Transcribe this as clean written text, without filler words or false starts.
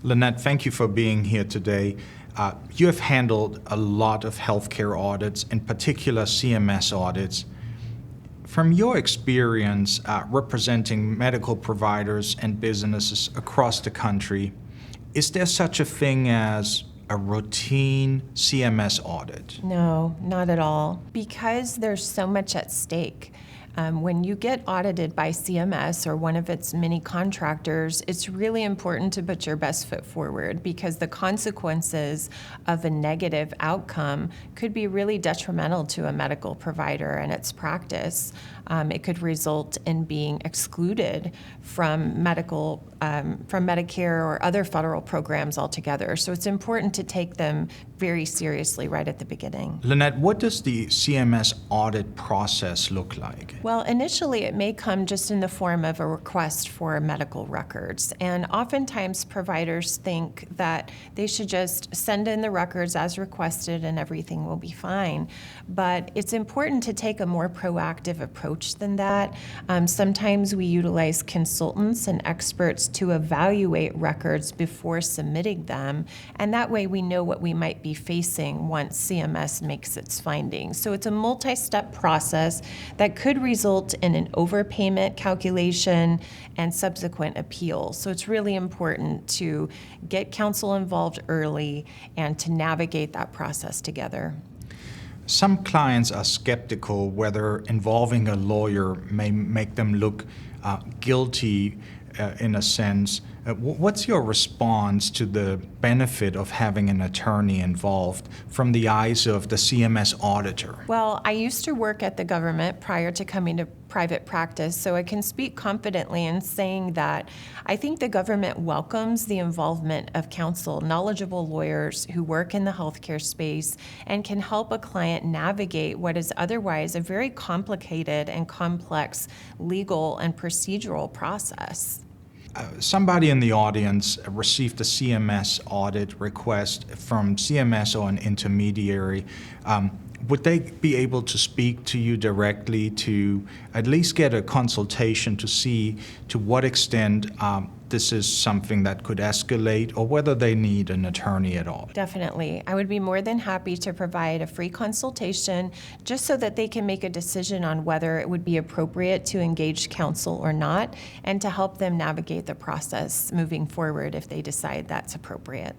Lynette, thank you for being here today. You have handled a lot of healthcare audits, in particular CMS audits. From your experience representing medical providers and businesses across the country, is there such a thing as a routine CMS audit? No, not at all. Because there's so much at stake. When you get audited by CMS or one of its many contractors, it's really important to put your best foot forward because the consequences of a negative outcome could be really detrimental to a medical provider and its practice. It could result in being excluded from Medicare or other federal programs altogether. So it's important to take them very seriously right at the beginning. Lynette, what does the CMS audit process look like? Well, initially it may come just in the form of a request for medical records. And oftentimes providers think that they should just send in the records as requested and everything will be fine. But it's important to take a more proactive approach than that. Sometimes we utilize consultants and experts to evaluate records before submitting them. And that way we know what we might be facing once CMS makes its findings. So it's a multi-step process that could result in an overpayment calculation and subsequent appeal. So it's really important to get counsel involved early and to navigate that process together. Some clients are skeptical whether involving a lawyer may make them look guilty in a sense. What's your response to the benefit of having an attorney involved from the eyes of the CMS auditor? Well, I used to work at the government prior to coming to private practice, so I can speak confidently in saying that I think the government welcomes the involvement of counsel, knowledgeable lawyers who work in the healthcare space and can help a client navigate what is otherwise a very complicated and complex legal and procedural process. Somebody in the audience received a CMS audit request from CMS or an intermediary. Would they be able to speak to you directly to at least get a consultation to see to what extent this is something that could escalate or whether they need an attorney at all? Definitely. I would be more than happy to provide a free consultation just so that they can make a decision on whether it would be appropriate to engage counsel or not and to help them navigate the process moving forward if they decide that's appropriate.